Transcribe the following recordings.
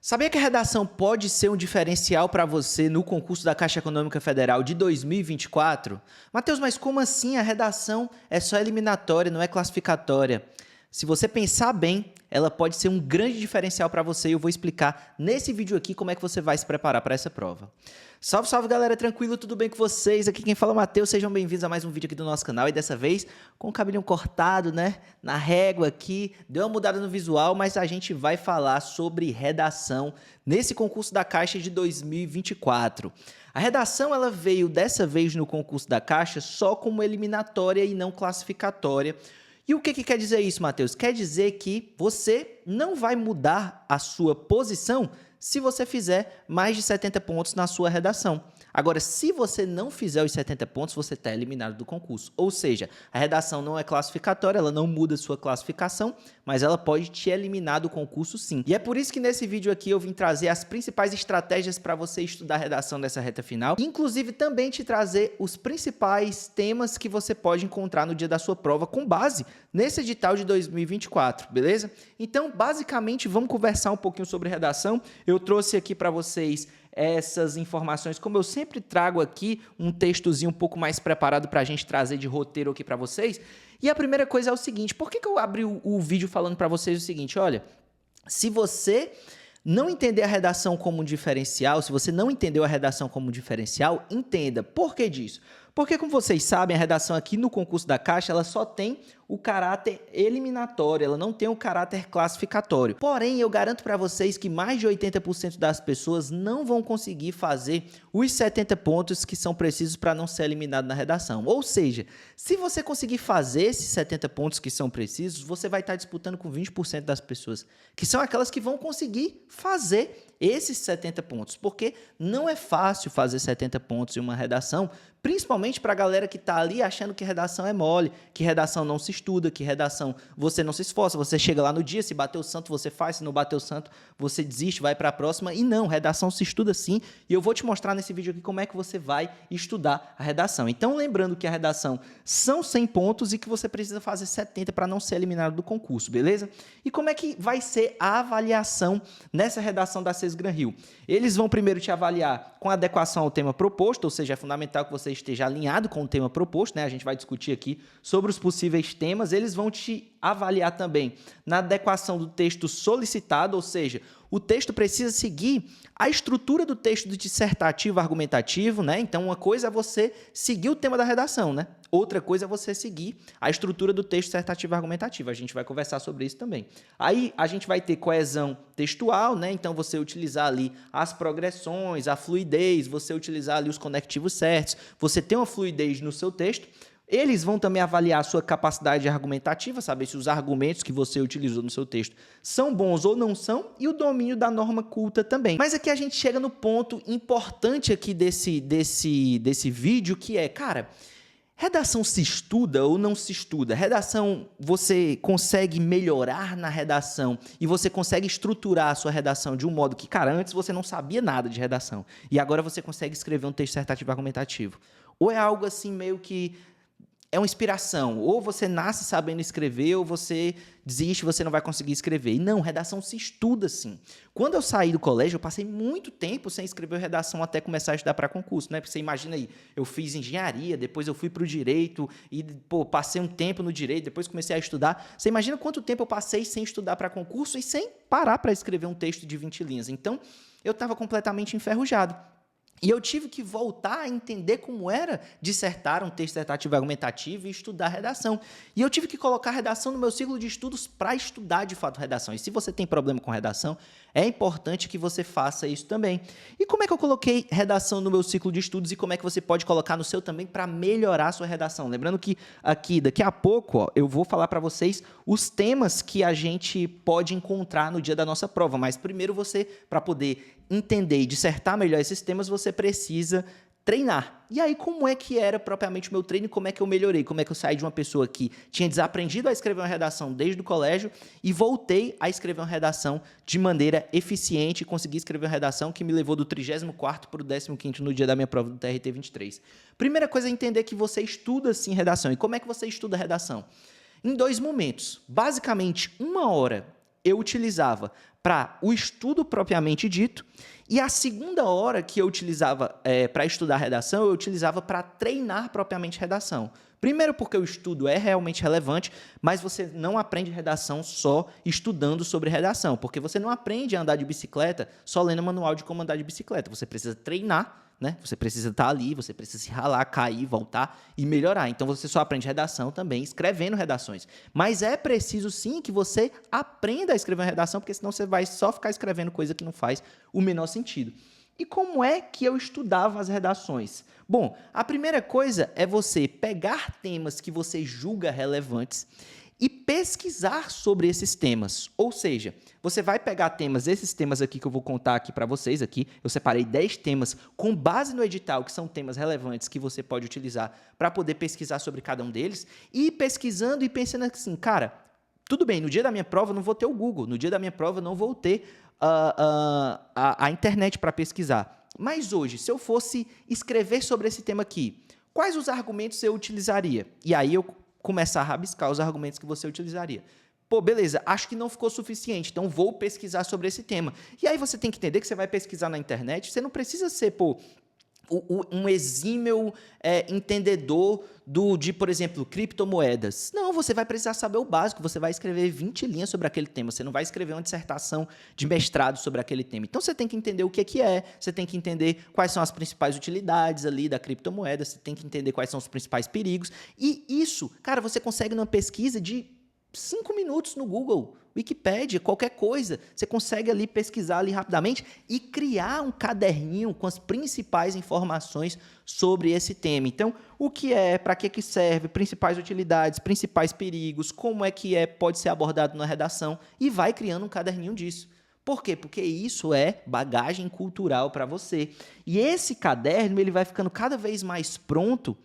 Sabia que a redação pode ser um diferencial para você no concurso da Caixa Econômica Federal de 2024? Matheus, mas como assim a redação é só eliminatória, não é classificatória? Se você pensar bem, ela pode ser um grande diferencial para você e eu vou explicar nesse vídeo aqui como é que você vai se preparar para essa prova. Salve, salve galera, tranquilo, tudo bem com vocês? Aqui quem fala é o Matheus, sejam bem-vindos a mais um vídeo aqui do nosso canal e dessa vez com o cabelinho cortado, né, na régua aqui, deu uma mudada no visual, mas a gente vai falar sobre redação nesse concurso da Caixa de 2024. A redação ela veio dessa vez no concurso da Caixa só como eliminatória e não classificatória. E o que quer dizer isso, Matheus? Quer dizer que você não vai mudar a sua posição se você fizer mais de 70 pontos na sua redação. Agora, se você não fizer os 70 pontos, você está eliminado do concurso. Ou seja, a redação não é classificatória, ela não muda a sua classificação, mas ela pode te eliminar do concurso sim. E é por isso que nesse vídeo aqui eu vim trazer as principais estratégias para você estudar a redação nessa reta final. Inclusive também te trazer os principais temas que você pode encontrar no dia da sua prova com base nesse edital de 2024, beleza? Então, basicamente, vamos conversar um pouquinho sobre redação. Eu trouxe aqui para vocês essas informações, como eu sempre trago aqui um textozinho um pouco mais preparado para a gente trazer de roteiro aqui para vocês. E a primeira coisa é o seguinte, por que eu abri o vídeo falando para vocês o seguinte, olha, se você não entender a redação como um diferencial, se você não entendeu a redação como um diferencial, entenda. Por que disso? Porque, como vocês sabem, a redação aqui no concurso da Caixa, ela só tem o caráter eliminatório, ela não tem o caráter classificatório. Porém, eu garanto para vocês que mais de 80% das pessoas não vão conseguir fazer os 70 pontos que são precisos para não ser eliminado na redação. Ou seja, se você conseguir fazer esses 70 pontos que são precisos, você vai estar disputando com 20% das pessoas, que são aquelas que vão conseguir fazer esses 70 pontos, porque não é fácil fazer 70 pontos em uma redação, principalmente para a galera que está ali achando que redação é mole, que redação não se estuda, que redação você não se esforça, você chega lá no dia, se bater o santo você faz, se não bater o santo você desiste, vai para a próxima, e não, redação se estuda sim, e eu vou te mostrar nesse vídeo aqui como é que você vai estudar a redação. Então, lembrando que a redação são 100 pontos e que você precisa fazer 70 para não ser eliminado do concurso, beleza? E como é que vai ser a avaliação nessa redação da Sesgran-Rio? Eles vão primeiro te avaliar com adequação ao tema proposto, ou seja, é fundamental que você esteja alinhado com o tema proposto, né? A gente vai discutir aqui sobre os possíveis temas. Eles vão te avaliar também na adequação do texto solicitado, ou seja, o texto precisa seguir a estrutura do texto do dissertativo argumentativo, né? Então, uma coisa é você seguir o tema da redação, né? Outra coisa é você seguir a estrutura do texto dissertativo argumentativo. A gente vai conversar sobre isso também. Aí, a gente vai ter coesão textual, né? Então, você utilizar ali as progressões, a fluidez, você utilizar ali os conectivos certos, você ter uma fluidez no seu texto. Eles vão também avaliar a sua capacidade argumentativa, saber se os argumentos que você utilizou no seu texto são bons ou não são, e o domínio da norma culta também. Mas aqui a gente chega no ponto importante aqui desse vídeo, que é, cara, redação se estuda ou não se estuda? Redação, você consegue melhorar na redação e você consegue estruturar a sua redação de um modo que, cara, antes você não sabia nada de redação e agora você consegue escrever um texto dissertativo argumentativo? Ou é algo assim meio que é uma inspiração, ou você nasce sabendo escrever, ou você desiste, você não vai conseguir escrever. E não, redação se estuda sim. Quando eu saí do colégio, eu passei muito tempo sem escrever redação até começar a estudar para concurso, né? Porque você imagina aí, eu fiz engenharia, depois eu fui para o direito, e pô, passei um tempo no direito, depois comecei a estudar. Você imagina quanto tempo eu passei sem estudar para concurso e sem parar para escrever um texto de 20 linhas. Então, eu estava completamente enferrujado. E eu tive que voltar a entender como era dissertar um texto dissertativo argumentativo e estudar redação. E eu tive que colocar redação no meu ciclo de estudos para estudar de fato redação. E se você tem problema com redação, é importante que você faça isso também. E como é que eu coloquei redação no meu ciclo de estudos e como é que você pode colocar no seu também para melhorar a sua redação? Lembrando que aqui, daqui a pouco, ó, eu vou falar para vocês os temas que a gente pode encontrar no dia da nossa prova. Mas primeiro você, para poder entender e dissertar melhor esses temas, você precisa treinar. E aí, como é que era propriamente o meu treino? Como é que eu melhorei? Como é que eu saí de uma pessoa que tinha desaprendido a escrever uma redação desde o colégio e voltei a escrever uma redação de maneira eficiente e consegui escrever uma redação que me levou do 34º para o 15º no dia da minha prova do TRT 23. Primeira coisa é entender que você estuda sim redação. E como é que você estuda redação? Em dois momentos. Basicamente, 1 hora eu utilizava para o estudo propriamente dito, e a segunda hora que eu utilizava para estudar redação, eu utilizava para treinar propriamente redação. Primeiro porque o estudo é realmente relevante, mas você não aprende redação só estudando sobre redação, porque você não aprende a andar de bicicleta só lendo manual de como andar de bicicleta. Você precisa treinar, né? Você precisa estar ali, você precisa se ralar, cair, voltar e melhorar. Então, você só aprende redação também escrevendo redações. Mas é preciso, sim, que você aprenda a escrever uma redação, porque senão você vai só ficar escrevendo coisa que não faz o menor sentido. E como é que eu estudava as redações? Bom, a primeira coisa é você pegar temas que você julga relevantes e pesquisar sobre esses temas. Ou seja, você vai pegar temas, esses temas aqui que eu vou contar aqui para vocês, aqui, eu separei 10 temas com base no edital, que são temas relevantes que você pode utilizar para poder pesquisar sobre cada um deles, e ir pesquisando e pensando assim, cara, tudo bem, no dia da minha prova eu não vou ter o Google, no dia da minha prova eu não vou ter a internet para pesquisar. Mas hoje, se eu fosse escrever sobre esse tema aqui, quais os argumentos eu utilizaria? E aí eu começar a rabiscar os argumentos que você utilizaria. Pô, beleza, acho que não ficou suficiente, então vou pesquisar sobre esse tema. E aí você tem que entender que você vai pesquisar na internet, você não precisa ser, um exímio entendedor de, por exemplo, criptomoedas. Não, você vai precisar saber o básico, você vai escrever 20 linhas sobre aquele tema, você não vai escrever uma dissertação de mestrado sobre aquele tema. Então, você tem que entender o que é, você tem que entender quais são as principais utilidades ali da criptomoeda, você tem que entender quais são os principais perigos. E isso, cara, você consegue numa pesquisa de 5 minutos no Google, Wikipédia, qualquer coisa. Você consegue ali pesquisar ali rapidamente e criar um caderninho com as principais informações sobre esse tema. Então, o que é, para que serve, principais utilidades, principais perigos, como é que pode ser abordado na redação e vai criando um caderninho disso. Por quê? Porque isso é bagagem cultural para você. E esse caderno ele vai ficando cada vez mais pronto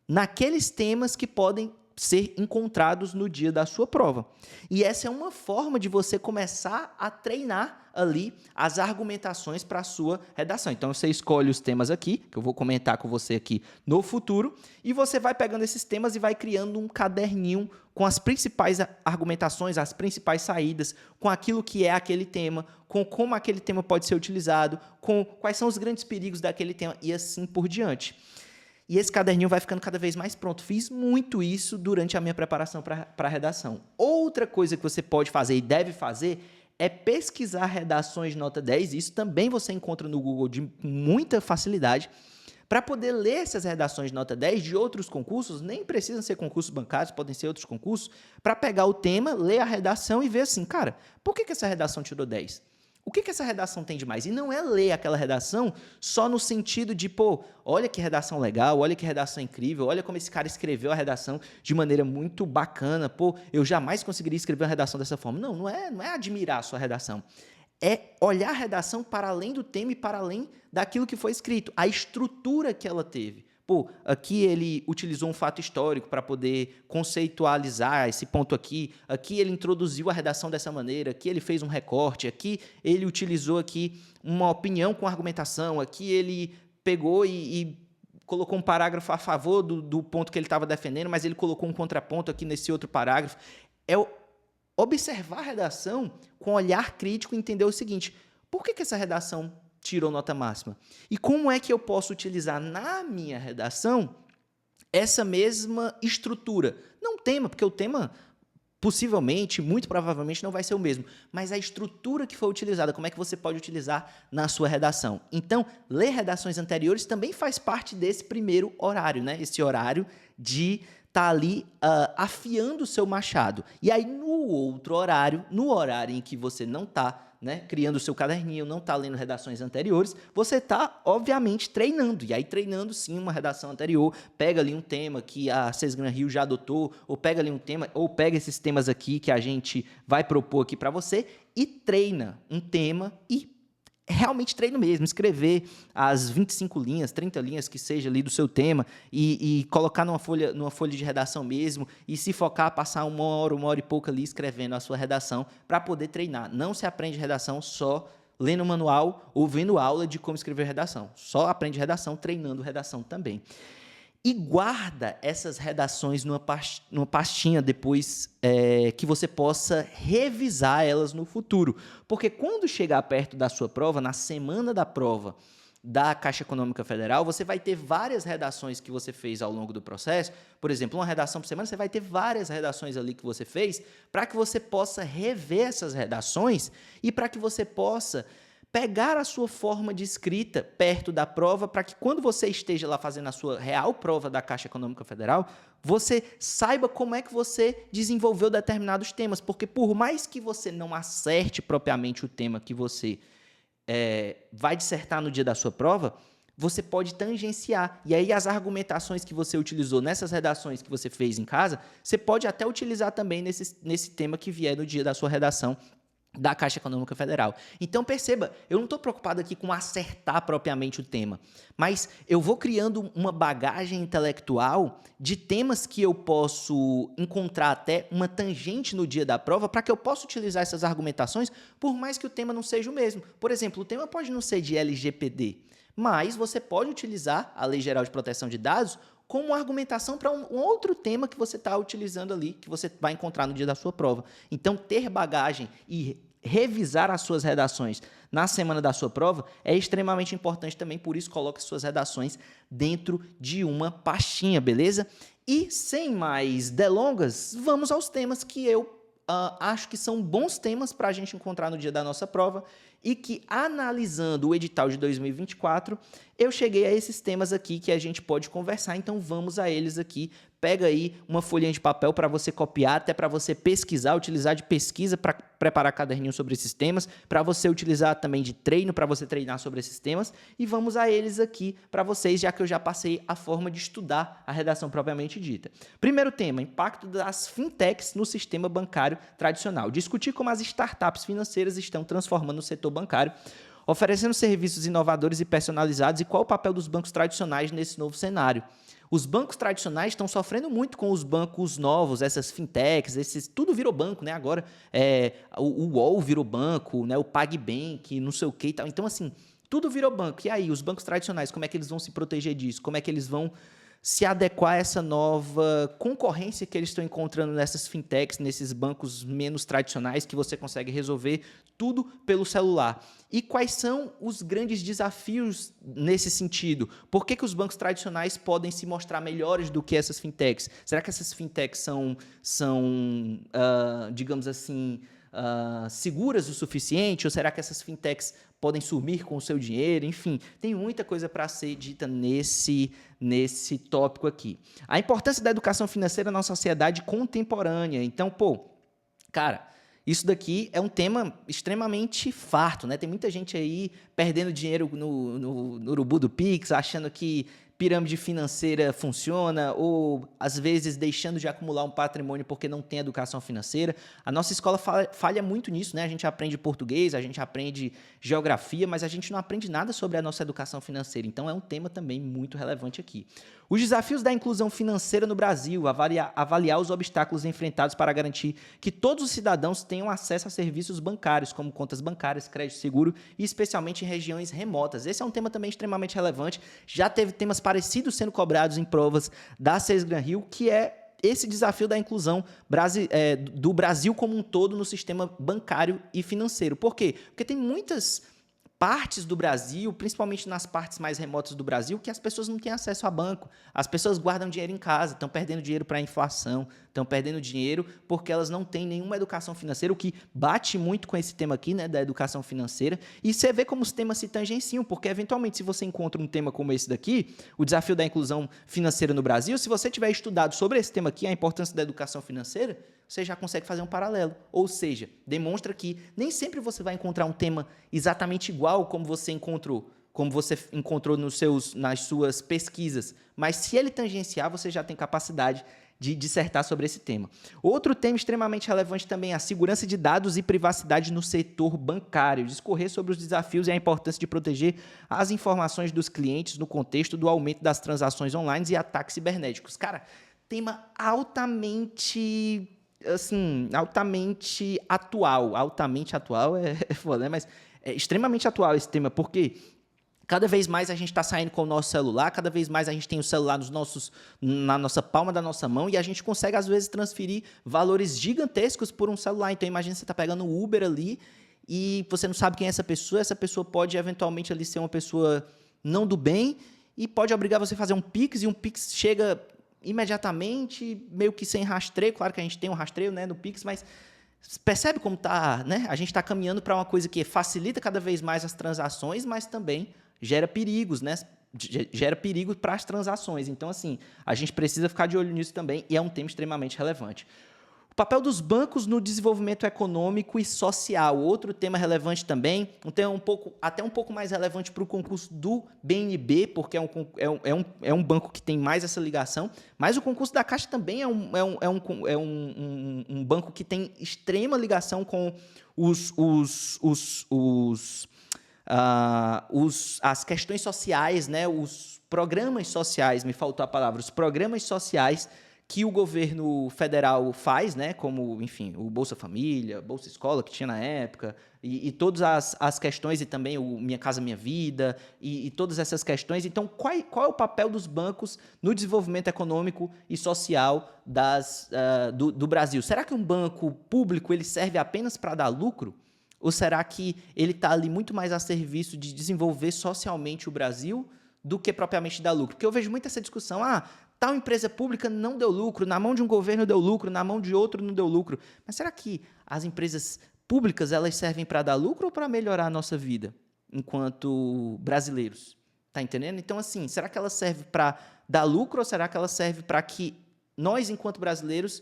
naqueles temas que podem ser encontrados no dia da sua prova. E essa é uma forma de você começar a treinar ali as argumentações para a sua redação. Então, você escolhe os temas aqui, que eu vou comentar com você aqui no futuro, e você vai pegando esses temas e vai criando um caderninho com as principais argumentações, as principais saídas, com aquilo que é aquele tema, com como aquele tema pode ser utilizado, com quais são os grandes perigos daquele tema e assim por diante. E esse caderninho vai ficando cada vez mais pronto. Fiz muito isso durante a minha preparação para a redação. Outra coisa que você pode fazer e deve fazer é pesquisar redações de nota 10. Isso também você encontra no Google de muita facilidade. Para poder ler essas redações de nota 10 de outros concursos, nem precisam ser concursos bancários, podem ser outros concursos, para pegar o tema, ler a redação e ver assim, cara, por que essa redação tirou 10? O que essa redação tem de mais? E não é ler aquela redação só no sentido de, olha que redação legal, olha que redação incrível, olha como esse cara escreveu a redação de maneira muito bacana, eu jamais conseguiria escrever uma redação dessa forma. Não é admirar a sua redação. É olhar a redação para além do tema e para além daquilo que foi escrito, a estrutura que ela teve. Aqui ele utilizou um fato histórico para poder conceitualizar esse ponto aqui ele introduziu a redação dessa maneira, aqui ele fez um recorte, aqui ele utilizou aqui uma opinião com argumentação, aqui ele pegou e colocou um parágrafo a favor do ponto que ele estava defendendo, mas ele colocou um contraponto aqui nesse outro parágrafo. É observar a redação com olhar crítico e entender o seguinte, por que essa redação tirou nota máxima? E como é que eu posso utilizar na minha redação essa mesma estrutura? Não o tema, porque o tema possivelmente, muito provavelmente, não vai ser o mesmo, mas a estrutura que foi utilizada, como é que você pode utilizar na sua redação? Então, ler redações anteriores também faz parte desse primeiro horário, né? Esse horário de estar ali afiando o seu machado. E aí, no outro horário, no horário em que você não está criando o seu caderninho, não está lendo redações anteriores, você está, obviamente, treinando. E aí, treinando, sim, uma redação anterior, pega ali um tema que a Cesgran Rio já adotou, ou pega ali um tema, ou pega esses temas aqui que a gente vai propor aqui para você e treina um tema e realmente treino mesmo, escrever as 25 linhas, 30 linhas que seja ali do seu tema e colocar numa folha de redação mesmo e se focar, passar uma hora e pouco ali escrevendo a sua redação para poder treinar. Não se aprende redação só lendo manual ou vendo aula de como escrever redação. Só aprende redação treinando redação também. E guarda essas redações numa pastinha depois que você possa revisar elas no futuro. Porque quando chegar perto da sua prova, na semana da prova da Caixa Econômica Federal, você vai ter várias redações que você fez ao longo do processo. Por exemplo, uma redação por semana, você vai ter várias redações ali que você fez para que você possa rever essas redações e para que você possa pegar a sua forma de escrita perto da prova para que quando você esteja lá fazendo a sua real prova da Caixa Econômica Federal, você saiba como é que você desenvolveu determinados temas, porque por mais que você não acerte propriamente o tema que você vai dissertar no dia da sua prova, você pode tangenciar. E aí as argumentações que você utilizou nessas redações que você fez em casa, você pode até utilizar também nesse tema que vier no dia da sua redação da Caixa Econômica Federal. Então, perceba, eu não estou preocupado aqui com acertar propriamente o tema, mas eu vou criando uma bagagem intelectual de temas que eu posso encontrar até uma tangente no dia da prova para que eu possa utilizar essas argumentações, por mais que o tema não seja o mesmo. Por exemplo, o tema pode não ser de LGPD, mas você pode utilizar a Lei Geral de Proteção de Dados como argumentação para um outro tema que você está utilizando ali, que você vai encontrar no dia da sua prova. Então, ter bagagem e revisar as suas redações na semana da sua prova é extremamente importante também, por isso coloque suas redações dentro de uma pastinha, beleza? E, sem mais delongas, vamos aos temas que eu acho que são bons temas para a gente encontrar no dia da nossa prova e que, analisando o edital de 2024, eu cheguei a esses temas aqui que a gente pode conversar, então vamos a eles aqui. Pega aí uma folhinha de papel para você copiar, até para você pesquisar, utilizar de pesquisa para preparar caderninho sobre esses temas, para você utilizar também de treino, para você treinar sobre esses temas, e vamos a eles aqui para vocês, já que eu já passei a forma de estudar a redação propriamente dita. Primeiro tema, impacto das fintechs no sistema bancário tradicional. Discutir como as startups financeiras estão transformando o setor bancário, oferecendo serviços inovadores e personalizados, e qual o papel dos bancos tradicionais nesse novo cenário. Os bancos tradicionais estão sofrendo muito com os bancos novos, essas fintechs, tudo virou banco, né? Agora o UOL virou banco, né? O PagBank, não sei o que e tal. Então, assim, tudo virou banco. E aí, os bancos tradicionais, como é que eles vão se proteger disso? Como é que eles vão se adequar a essa nova concorrência que eles estão encontrando nessas fintechs, nesses bancos menos tradicionais, que você consegue resolver tudo pelo celular? E quais são os grandes desafios nesse sentido? Por que os bancos tradicionais podem se mostrar melhores do que essas fintechs? Será que essas fintechs são digamos assim, seguras o suficiente? Ou será que essas fintechs podem sumir com o seu dinheiro? Enfim, tem muita coisa para ser dita nesse tópico aqui. A importância da educação financeira na sociedade contemporânea. Então, cara, isso daqui é um tema extremamente farto, né? Tem muita gente aí perdendo dinheiro no urubu do Pix, achando que pirâmide financeira funciona, ou às vezes deixando de acumular um patrimônio porque não tem educação financeira. A nossa escola falha muito nisso, né? A gente aprende português, a gente aprende geografia, mas a gente não aprende nada sobre a nossa educação financeira. Então é um tema também muito relevante aqui. Os desafios da inclusão financeira no Brasil, avaliar os obstáculos enfrentados para garantir que todos os cidadãos tenham acesso a serviços bancários, como contas bancárias, crédito seguro, e especialmente em regiões remotas. Esse é um tema também extremamente relevante. Já teve temas parecidos sendo cobrados em provas da Sesgran Rio, que é esse desafio da inclusão do Brasil como um todo no sistema bancário e financeiro. Por quê? Porque tem muitas partes do Brasil, principalmente nas partes mais remotas do Brasil, que as pessoas não têm acesso a banco. As pessoas guardam dinheiro em casa, estão perdendo dinheiro para a inflação, estão perdendo dinheiro porque elas não têm nenhuma educação financeira, o que bate muito com esse tema aqui, né, da educação financeira. E você vê como os temas se tangenciam, porque eventualmente se você encontra um tema como esse daqui, o desafio da inclusão financeira no Brasil, se você tiver estudado sobre esse tema aqui, a importância da educação financeira, você já consegue fazer um paralelo. Ou seja, demonstra que nem sempre você vai encontrar um tema exatamente igual como você encontrou nas suas pesquisas, mas se ele tangenciar, você já tem capacidade de dissertar sobre esse tema. Outro tema extremamente relevante também é a segurança de dados e privacidade no setor bancário. Discorrer sobre os desafios e a importância de proteger as informações dos clientes no contexto do aumento das transações online e ataques cibernéticos. Cara, tema altamente atual. Altamente atual é foda, né? Mas é extremamente atual esse tema, porque, Cada vez mais a gente está saindo com o nosso celular, cada vez mais a gente tem o celular na nossa palma da nossa mão e a gente consegue, às vezes, transferir valores gigantescos por um celular. Então, imagina você está pegando um Uber ali e você não sabe quem é essa pessoa pode, eventualmente, ali ser uma pessoa não do bem e pode obrigar você a fazer um Pix, e um Pix chega imediatamente, meio que sem rastreio. Claro que a gente tem um rastreio, né, no Pix, mas percebe como tá, né? A gente está caminhando para uma coisa que facilita cada vez mais as transações, mas também gera perigos, né? Gera perigo para as transações. Então, assim, a gente precisa ficar de olho nisso também e é um tema extremamente relevante. O papel dos bancos no desenvolvimento econômico e social, outro tema relevante também, um tema até um pouco mais relevante para o concurso do BNB, porque é um banco que tem mais essa ligação, mas o concurso da Caixa também é um banco que tem extrema ligação com as questões sociais, né, os programas sociais, me faltou a palavra, os programas sociais que o governo federal faz, né, como, enfim, o Bolsa Família, Bolsa Escola, que tinha na época, e todas as questões, e também o Minha Casa Minha Vida, e todas essas questões. Então, qual é o papel dos bancos no desenvolvimento econômico e social do Brasil? Será que um banco público ele serve apenas para dar lucro? Ou será que ele está ali muito mais a serviço de desenvolver socialmente o Brasil do que propriamente dar lucro? Porque eu vejo muito essa discussão, tal empresa pública não deu lucro, na mão de um governo deu lucro, na mão de outro não deu lucro. Mas será que as empresas públicas elas servem para dar lucro ou para melhorar a nossa vida enquanto brasileiros? Tá entendendo? Então, assim, será que ela serve para dar lucro ou será que ela serve para que nós, enquanto brasileiros,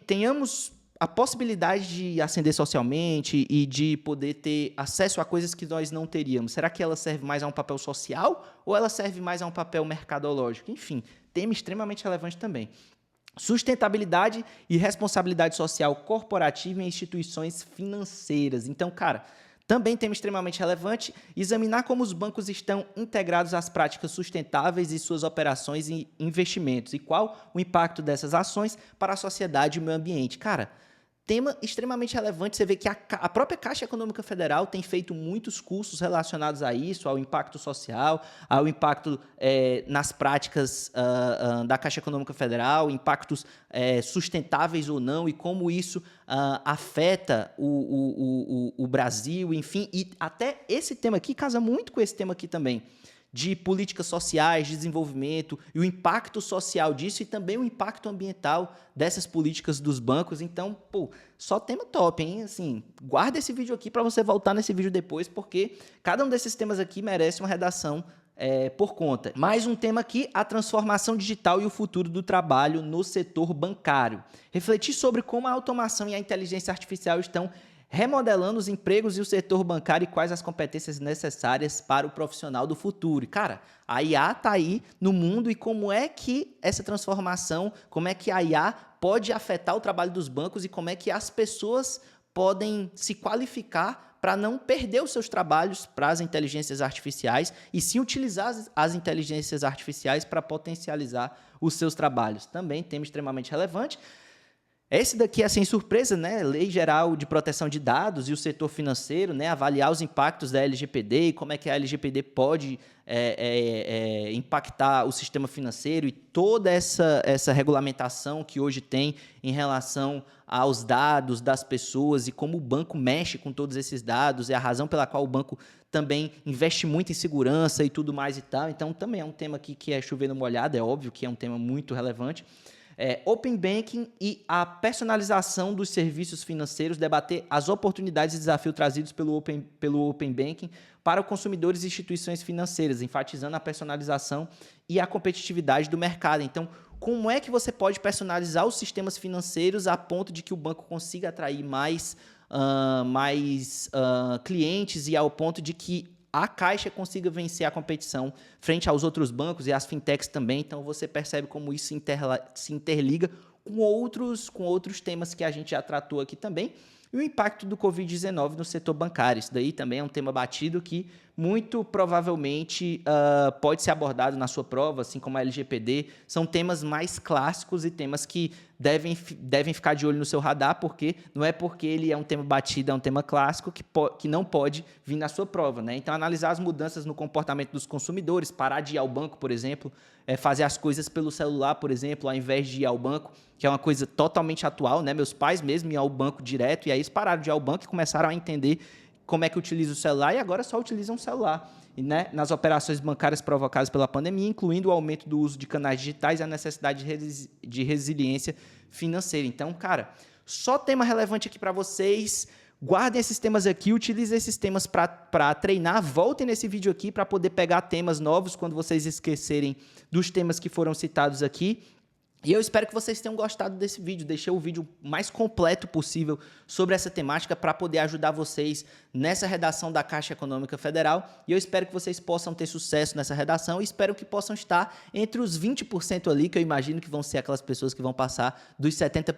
tenhamos a possibilidade de ascender socialmente e de poder ter acesso a coisas que nós não teríamos? Será que ela serve mais a um papel social ou ela serve mais a um papel mercadológico? Enfim, tema extremamente relevante também. Sustentabilidade e responsabilidade social corporativa em instituições financeiras. Então, cara, também tema extremamente relevante, examinar como os bancos estão integrados às práticas sustentáveis e suas operações e investimentos, e qual o impacto dessas ações para a sociedade e o meio ambiente. Cara, tema extremamente relevante. Você vê que a própria Caixa Econômica Federal tem feito muitos cursos relacionados a isso, ao impacto social, ao impacto nas práticas da Caixa Econômica Federal, impactos sustentáveis ou não, e como isso afeta o Brasil, enfim. E até esse tema aqui casa muito com esse tema aqui também, de políticas sociais, de desenvolvimento, e o impacto social disso e também o impacto ambiental dessas políticas dos bancos. Então, só tema top, hein? Assim, guarda esse vídeo aqui para você voltar nesse vídeo depois, porque cada um desses temas aqui merece uma redação por conta. Mais um tema aqui, a transformação digital e o futuro do trabalho no setor bancário. Refletir sobre como a automação e a inteligência artificial estão remodelando os empregos e o setor bancário e quais as competências necessárias para o profissional do futuro. E, cara, a IA está aí no mundo e como é que essa transformação, como é que a IA pode afetar o trabalho dos bancos e como é que as pessoas podem se qualificar para não perder os seus trabalhos para as inteligências artificiais e sim utilizar as inteligências artificiais para potencializar os seus trabalhos. Também tema extremamente relevante. Esse daqui é sem surpresa, né? Lei Geral de Proteção de Dados e o setor financeiro, né? Avaliar os impactos da LGPD e como é que a LGPD pode impactar o sistema financeiro e toda essa regulamentação que hoje tem em relação aos dados das pessoas e como o banco mexe com todos esses dados, é a razão pela qual o banco também investe muito em segurança e tudo mais e tal. Então, também é um tema aqui que é chover no molhado, é óbvio que é um tema muito relevante. Open Banking e a personalização dos serviços financeiros, debater as oportunidades e desafios trazidos pelo Open Banking para os consumidores e instituições financeiras, enfatizando a personalização e a competitividade do mercado. Então, como é que você pode personalizar os sistemas financeiros a ponto de que o banco consiga atrair mais clientes e ao ponto de que a Caixa consiga vencer a competição frente aos outros bancos e às fintechs também. Então, você percebe como isso se interliga com outros temas que a gente já tratou aqui também. E o impacto do Covid-19 no setor bancário. Isso daí também é um tema batido que muito provavelmente pode ser abordado na sua prova, assim como a LGPD. São temas mais clássicos e temas que devem ficar de olho no seu radar, porque não é porque ele é um tema batido, é um tema clássico, que não pode vir na sua prova, né? Então, analisar as mudanças no comportamento dos consumidores, parar de ir ao banco, por exemplo, fazer as coisas pelo celular, por exemplo, ao invés de ir ao banco, que é uma coisa totalmente atual, né? Meus pais mesmo iam ao banco direto, e aí eles pararam de ir ao banco e começaram a entender como é que utiliza o celular, e agora só utilizam o celular. E, né, nas operações bancárias provocadas pela pandemia, incluindo o aumento do uso de canais digitais e a necessidade de resiliência financeira. Então, cara, só tema relevante aqui para vocês. Guardem esses temas aqui, utilizem esses temas para treinar. Voltem nesse vídeo aqui para poder pegar temas novos quando vocês esquecerem dos temas que foram citados aqui. E eu espero que vocês tenham gostado desse vídeo. Deixei o vídeo mais completo possível sobre essa temática para poder ajudar vocês nessa redação da Caixa Econômica Federal. E eu espero que vocês possam ter sucesso nessa redação e espero que possam estar entre os 20% ali, que eu imagino que vão ser aquelas pessoas que vão passar dos 70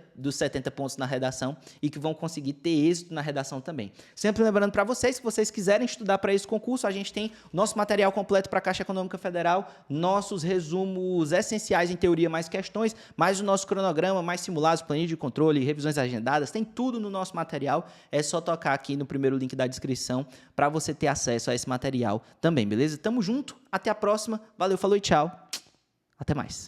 pontos na redação e que vão conseguir ter êxito na redação também. Sempre lembrando para vocês, se vocês quiserem estudar para esse concurso, a gente tem nosso material completo para a Caixa Econômica Federal, nossos resumos essenciais em teoria mais questões, mais o nosso cronograma, mais simulados, planilha de controle, revisões agendadas, tem tudo no nosso material. É só tocar aqui no primeiro link da descrição para você ter acesso a esse material também, beleza? Tamo junto, até a próxima, valeu, falou e tchau, até mais.